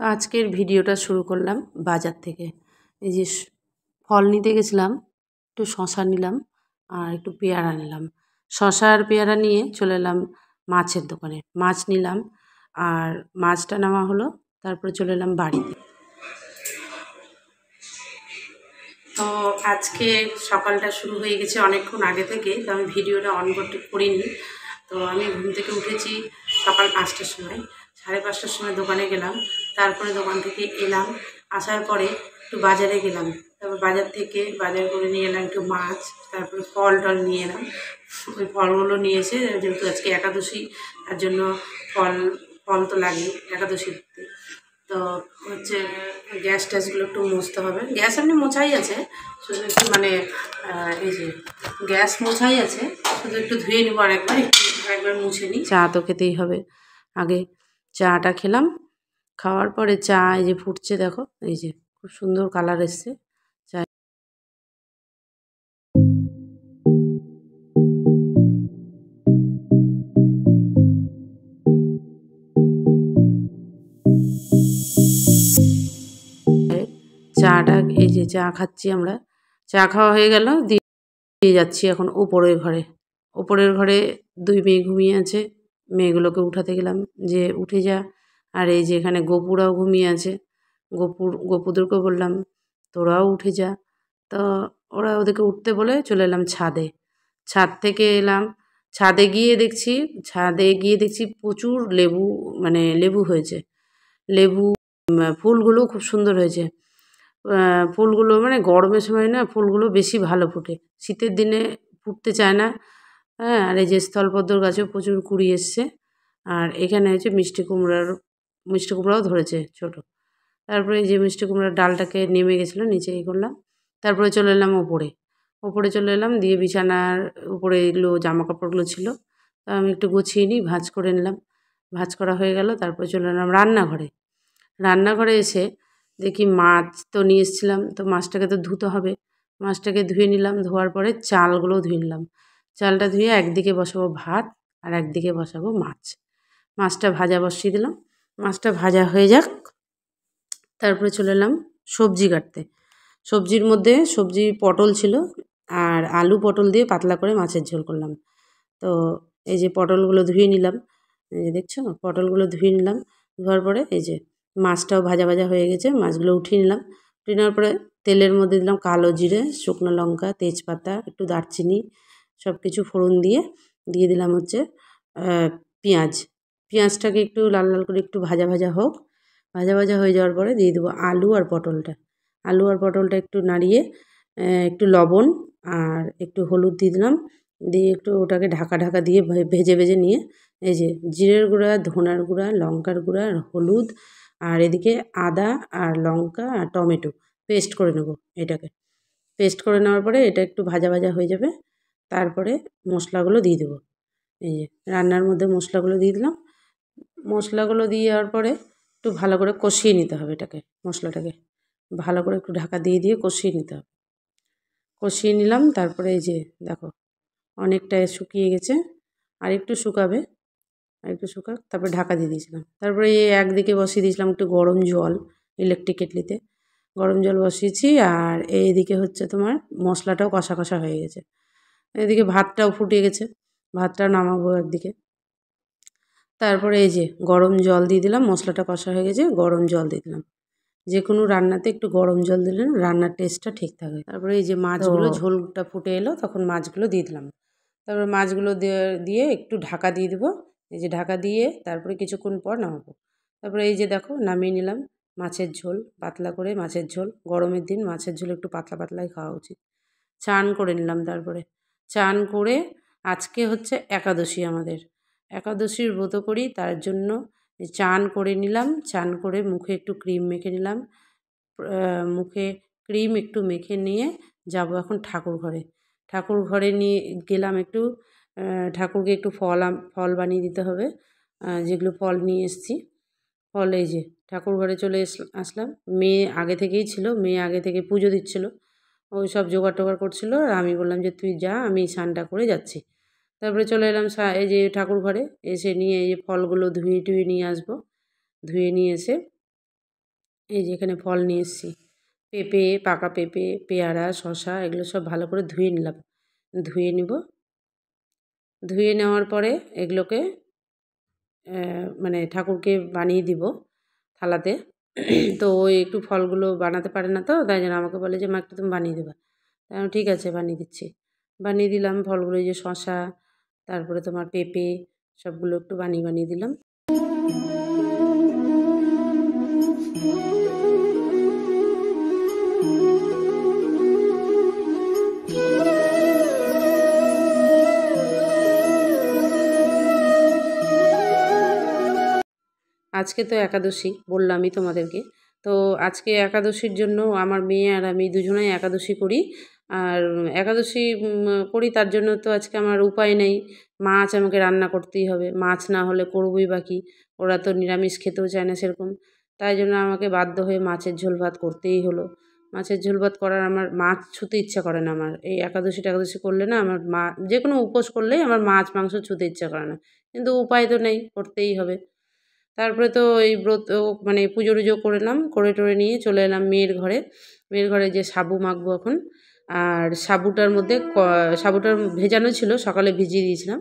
তো আজকের ভিডিওটা শুরু করলাম বাজার থেকে। এই যে ফল নিতে গেছিলাম, একটু শশা নিলাম আর একটু পেয়ারা নিলাম। শশা আর পেয়ারা নিয়ে চলে এলাম মাছের দোকানে, মাছ নিলাম আর মাছটা নেওয়া হলো। তারপরে চলে এলাম বাড়িতে। তো আজকে সকালটা শুরু হয়ে গেছে অনেকক্ষণ আগে থেকে, তো আমি ভিডিওটা অন করতে করিনি। তো আমি ঘুম থেকে উঠেছি সকাল 5টার সময়, 5:30টার সময় দোকানে গেলাম। তারপরে দোকান থেকে এলাম, আসার পরে একটু বাজারে গেলাম। তারপর বাজার থেকে বাজার করে নিয়ে এলাম একটু মাছ, তারপরে ফল টল নিয়ে এলাম। ওই ফলগুলো নিয়ে এসে, যেহেতু আজকে একাদশী, তার জন্য ফল ফল তো লাগে একাদশীতে। তো হচ্ছে গ্যাস ট্যাসগুলো একটু মুছতে হবে। গ্যাস এমনি মোছাই আছে, শুধু একটু এই যে গ্যাস মোছাই আছে, শুধু একটু ধুয়ে নেবো একবার মুছে নিই। চা তো খেতেই হবে। আগে চাটা খেলাম, খাওয়ার পরে চা এই যে ফুটছে, দেখো এই যে খুব সুন্দর কালার এসছে চা। চাটা এই যে চা খাচ্ছি আমরা, চা খাওয়া হয়ে গেল, দিয়ে যাচ্ছি এখন ওপরের ঘরে। ওপরের ঘরে 2 মেয়ে ঘুমিয়ে আছে, মেয়েগুলোকে উঠাতে গেলাম যে উঠে যা। আর এই যে এখানে গপুরাও ঘুমিয়ে আছে, গপুদেরকেও বললাম তোরাও উঠে যা। তো ওরা ওদেরকে উঠতে বলে চলে এলাম ছাদে। ছাদ থেকে এলাম, ছাদে গিয়ে দেখছি প্রচুর লেবু হয়েছে। লেবু ফুলগুলো খুব সুন্দর হয়েছে। ফুলগুলো গরমের সময় না ফুলগুলো বেশি ভালো ফোটে, শীতের দিনে ফুটতে চায় না। হ্যাঁ, আর এই যে স্থলপদ্মর গাছেও প্রচুর কুড়ি এসছে। আর এখানে হচ্ছে মিষ্টি কুমড়াও ধরেছে ছোট। তারপরে এই যে মিষ্টি কুমড়ার ডালটাকে নেমে গেছিলো, নিচে করলাম। তারপরে চলে এলাম ওপরে চলে এলাম, দিয়ে বিছানার উপরে এগুলো জামা কাপড়গুলো ছিল, তা আমি একটু গুছিয়ে নিই, ভাঁজ করে নিলাম। ভাঁজ করা হয়ে গেল, তারপরে চলে এলাম রান্নাঘরে এসে দেখি মাছ তো নিয়ে এসেছিলাম, তো মাছটাকে তো ধুতে হবে। মাছটাকে ধুয়ে নিলাম, ধোয়ার পরে চালগুলোও ধুয়ে নিলাম। চালটা ধুয়ে একদিকে বসাবো ভাত আর একদিকে বসাবো মাছ। মাছটা ভাজা বসিয়ে দিলাম, মাছটা ভাজা হয়ে যাক। তারপরে চলে এলাম সবজি কাটতে। সবজির মধ্যে পটল ছিল, আর আলু পটল দিয়ে পাতলা করে মাছের ঝোল করলাম। তো এই যে পটলগুলো ধুয়ে নিলাম, এই যে দেখছো পটলগুলো ধুয়ে নিলাম। ধোয়ার পরে এই যে মাছটাও ভাজা হয়ে গেছে, মাছগুলো উঠিয়ে নিলাম। উঠিয়ে নেওয়ার পরে তেলের মধ্যে দিলাম কালো জিরে, শুকনো লঙ্কা, তেজপাতা, একটু দারচিনি, সব কিছু ফোড়ন দিয়ে দিলাম হচ্ছে পেঁয়াজ। পেঁয়াজটাকে একটু লাল লাল করে একটু ভাজা হোক। ভাজা হয়ে যাওয়ার পরে দিয়ে দেবো আলু আর পটলটা একটু নাড়িয়ে একটু লবণ আর একটু হলুদ দিয়ে দিলাম। দিয়ে একটু ওটাকে ঢাকা দিয়ে ভেজে নিয়ে এই যে জিরের গুঁড়া, ধনার গুঁড়া, লঙ্কার গুঁড়া আর হলুদ, আর এদিকে আদা আর লঙ্কা আর টমেটো পেস্ট করে নেব। এটাকে পেস্ট করে নেওয়ার পরে এটা একটু ভাজা হয়ে যাবে। তারপরে মশলাগুলো দিয়ে দেবো। এই যে রান্নার মধ্যে মশলাগুলো দিয়ে দিলাম। মশলাগুলো দিয়ে যাওয়ার পরে একটু ভালো করে কষিয়ে নিতে হবে মশলাটাকে ভালো করে একটু ঢাকা দিয়ে কষিয়ে নিতে হবে। কষিয়ে নিলাম, তারপরে এই যে দেখো অনেকটা শুকিয়ে গেছে, আর একটু শুকাবে, তারপরে ঢাকা দিয়ে দিয়েছিলাম। তারপরে একদিকে বসিয়ে দিয়েছিলাম একটু গরম জল, ইলেকট্রিক কেটলিতে গরম জল বসিয়েছি। আর এইদিকে হচ্ছে তোমার মশলাটাও কষা হয়ে গেছে, এদিকে ভাতটাও ফুটে গেছে, ভাতটাও নামাবো একদিকে। তারপরে এই যে গরম জল দিয়ে দিলাম, মশলাটা কষা হয়ে গেছে, গরম জল দিয়ে দিলাম। যে কোনো রান্নাতে একটু গরম জল দিলে রান্নার টেস্টটা ঠিক থাকে। তারপরে এই যে মাছগুলো ঝোলটা ফুটে এলো, তখন মাছগুলো দিয়ে দিলাম। তারপরে মাছগুলো দিয়ে একটু ঢাকা দিয়ে দেবো। এই যে ঢাকা দিয়ে তারপরে কিছুক্ষণ পর নামাবো। তারপরে এই যে দেখো নামিয়ে নিলাম মাছের ঝোল, পাতলা করে মাছের ঝোল। গরমের দিন মাছের ঝোল একটু পাতলাই খাওয়া উচিত। চান করে নিলাম। তারপরে চান করে আজকে হচ্ছে একাদশী, আমাদের একাদশীর ব্রত করি, তার জন্য চান করে নিলাম। চান করে মুখে একটু ক্রিম মেখে নিলাম। মুখে ক্রিম একটু মেখে নিয়ে যাব এখন ঠাকুর ঘরে নিয়ে গেলাম। একটু ঠাকুরকে একটু ফল বানিয়ে দিতে হবে, যেগুলো ফল নিয়ে এসেছি। ফল এই যে ঠাকুর ঘরে চলে আসলাম। মেয়ে আগে থেকেই ছিল, মেয়ে আগে থেকে পুজো দিচ্ছিলো, ওই সব জোগাড় টোগাড় করছিলো। আর আমি বললাম যে তুই যা, আমি স্নানটা করে যাচ্ছি। তারপরে চলে এলাম এই যে ঠাকুর ঘরে, এসে নিয়ে এই ফলগুলো ধুয়ে নিয়ে আসবো। ধুয়ে নিয়ে এসে এই যে এখানে ফল নিয়ে এসেছি, পেঁপে, পাকা পেঁপে, পেয়ারা, শশা এগুলো সব ভালো করে ধুয়ে নিলাম। ধুয়ে নিব, ধুয়ে নেওয়ার পরে এগুলোকে মানে ঠাকুরকে বানিয়ে দিব থালাতে। তো ওই একটু ফলগুলো বানাতে পারে না, তো তাই জন্য আমাকে বলে যে মা একটু তুমি বানিয়ে দেবা। আমি ঠিক আছে বানিয়ে দিচ্ছি। বানিয়ে দিলাম ফলগুলো, এই যে শশা, তারপরে তোমার পেঁপে, সবগুলো একটু বানিয়ে দিলাম। আজকে তো একাদশী বললামই তোমাদেরকে। তো আজকে একাদশীর জন্য আমার মেয়ে আর আমি দুজনেই একাদশী করি। আর একাদশী করি, তার জন্য তো আজকে আমার উপায় নেই, মাছ আমাকে রান্না করতেই হবে। মাছ না হলে করবই বা কী, ওরা তো নিরামিষ খেতেও চায় না সেরকম। তাই জন্য আমাকে বাধ্য হয়ে মাছের ঝোল ভাত করতেই হলো। মাছের ঝোল ভাত করার, আমার মাছ ছুঁতে ইচ্ছা করে না। আমার এই একাদশী টেকাদশী করলে না, আমার যে কোনো উপোস করলেই আমার মাছ মাংস ছুঁতে ইচ্ছা করে না, কিন্তু উপায় তো নেই, করতেই হবে। তারপরে তো এই ব্রত মানে পুজো টুজো করলাম, করে টরে নিয়ে চলে এলাম মেয়ের ঘরে। মেয়ের ঘরে যে সাবু মাখবো এখন। আর সাবুটার মধ্যে সাবুটার ভেজানো ছিল, সকালে ভিজিয়ে দিয়েছিলাম।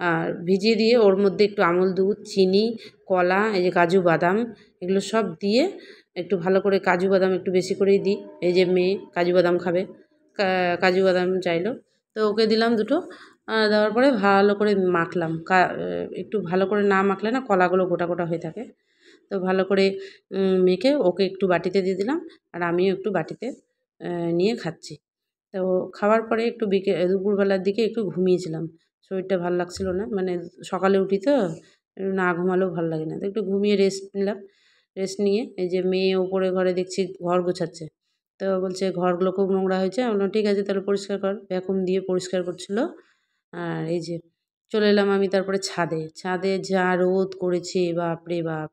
আর ভিজিয়ে দিয়ে ওর মধ্যে একটু আমল দুধ, চিনি, কলা, এই যে কাজু বাদাম, এগুলো সব দিয়ে একটু ভালো করে, কাজু বাদাম একটু বেশি করেই দিই। এই যে মেয়ে কাজু বাদাম খাবে, কাজু বাদাম চাইলো, তো ওকে দিলাম দুটো। দেওয়ার পরে ভালো করে মাখলাম। একটু ভালো করে না মাখলে না কলাগুলো গোটা গোটা হয়ে থাকে। তো ভালো করে মেখে ওকে একটু বাটিতে দিয়ে দিলাম, আর আমিও একটু বাটিতে নিয়ে খাচ্ছি। তো খাওয়ার পরে একটু দুপুরবেলার দিকে একটু ঘুমিয়েছিলাম। শরীরটা ভাল লাগছিল না, মানে সকালে উঠি তো, না ঘুমালেও ভাল লাগে না। তো একটু ঘুমিয়ে রেস্ট নিলাম। রেস্ট নিয়ে এই যে মেয়ে ওপরে ঘরে দেখছি ঘর গোছাচ্ছে। তো বলছে ঘরগুলো খুব নোংরা হয়েছে। আমি বললাম ঠিক আছে তাহলে পরিষ্কার কর। ভ্যাকুম দিয়ে পরিষ্কার করছিল। আর এই যে চলে এলাম আমি তারপরে ছাদে। ছাদে যা রোদ করেছে বাপরে বাপ!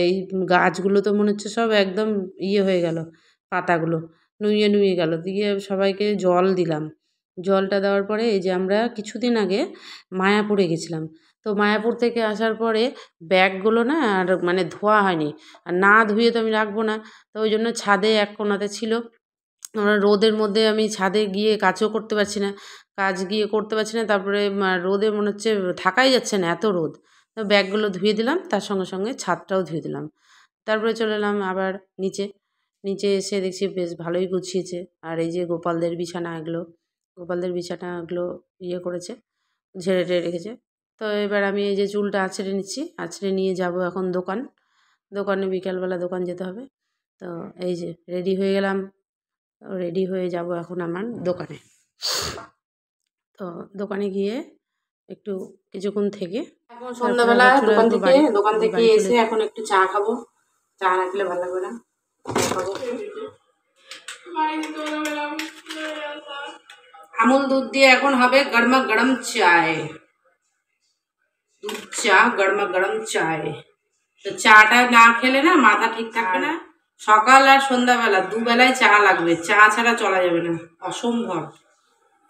এই গাছগুলো তো মনে হচ্ছে সব একদম ইয়ে হয়ে গেল, পাতাগুলো নুয়ে গেল। দিয়ে সবাইকে জল দিলাম। জলটা দেওয়ার পরে এই যে আমরা কিছুদিন আগে মায়াপুরে গেছিলাম। তো মায়াপুর থেকে আসার পরে ব্যাগগুলো না আর মানে ধোয়া হয়নি। আর না ধুয়ে তো আমি রাখবো না। তো ওই জন্য ছাদে এক কোণাতে ছিল। রোদের মধ্যে আমি ছাদে গিয়ে কাজও করতে পারছি না। কাজ গিয়ে করতে পারছি না। তারপরে রোদে মনে হচ্ছে থাকাই যাচ্ছে না, এত রোদ। তো ব্যাগগুলো ধুয়ে দিলাম, তার সঙ্গে সঙ্গে ছাদটাও ধুয়ে দিলাম। তারপরে চলে এলাম আবার নিচে। নিচে এসে দেখছি বেশ ভালোই গুছিয়েছে। আর এই যে গোপালদের বিছানা এগুলো, গোপালদের বিছানাগুলো ইয়ে করেছে, ঝেড়ে টেড়ে রেখেছে। তো এবার আমি এই যে চুলটা আঁচড়ে নিচ্ছি, আঁচড়ে নিয়ে যাব এখন দোকান। দোকানে বিকালবেলা দোকান যেতে হবে। তো এই যে রেডি হয়ে গেলাম। রেডি হয়ে যাব এখন আমার দোকানে। তো দোকানে গিয়ে একটু কিছুক্ষণ থেকে এখন সন্ধ্যাবেলা দোকান থেকে এসে এখন একটু চা খাবো। চা না খেলে ভালো লাগবে না। খাবো আমুল দুধ দিয়ে, এখন হবে গরমা গরম চায়। দুধ চা, গরমা গরম চায়। তো চাটা না খেলে না মাথা ঠিক থাকবে না। সকাল আর সন্ধ্যাবেলা দুবেলায় চা লাগবে, চা ছাড়া চলা যাবে না, অসম্ভব।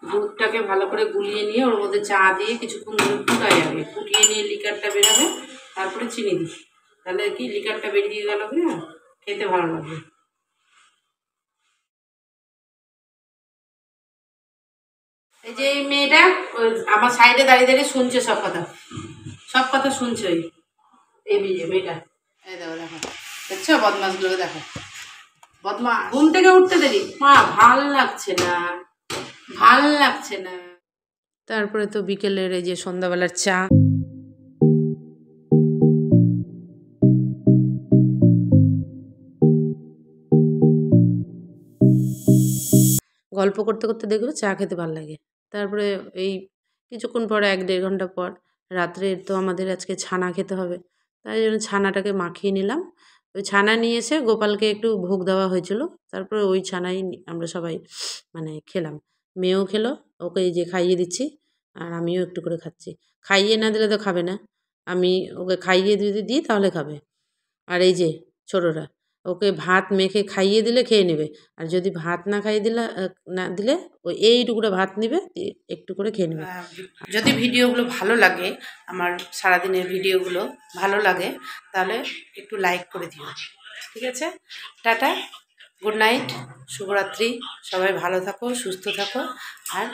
দুধটাকে ভালো করে গুলিয়ে নিয়ে ওর মধ্যে চা দিয়ে কিছুক্ষণ ধরে ফুটাই যাবে, ফুটিয়ে নিয়ে লিকারটা বেরোবে, তারপরে চিনি দিই। তাহলে কি লিকারটা বেরিয়ে গেল কি না, খেতে ভালো লাগবে। এই যে এই মেয়েটা আমার সাইডে দাঁড়িয়ে দাঁড়িয়ে শুনছে সব কথা, সব কথা শুনছে। এই মেয়েটা, এই দেখো দেখো, দেখছো বদমাশগুলোকে দেখো, বদমাশ। ঘুম থেকে উঠতে দেরি, মা ভাল লাগছে না, ভাল লাগছে না। তারপরে তো বিকেলের এই যে সন্ধ্যাবেলার চা। গল্প করতে করতে দেখবে চা খেতে ভালো লাগে। তারপরে এই কিছুক্ষণ পর 1-1.5 ঘন্টা পর রাত্রে তো আমাদের আজকে ছানা খেতে হবে। তাই জন্য ছানাটাকে মাখিয়ে নিলাম। ওই ছানা নিয়ে এসে গোপালকে একটু ভোগ দেওয়া হয়েছিল। তারপরে ওই ছানাই আমরা সবাই মানে খেলাম। মেয়েও খেলো, ওকে এই যে খাইয়ে দিচ্ছি, আর আমিও একটু করে খাচ্ছি। খাইয়ে না দিলে তো খাবে না। আমি ওকে খাইয়ে যদি দিই তাহলে খাবে। আর এই যে ছোটরা, ওকে ভাত মেখে খাইয়ে দিলে খেয়ে নেবে। আর যদি ভাত না খাইয়ে দিলে না দিলে ওই এইটুকুটা ভাত নেবে, একটু করে খেয়ে নেবে। যদি ভিডিওগুলো ভালো লাগে, আমার সারাদিনের ভিডিওগুলো ভালো লাগে, তাহলে একটু লাইক করে দিও। ঠিক আছে, টাটা, গুড নাইট, শুভরাত্রি, সবাই ভালো থাকো, সুস্থ থাকো। আর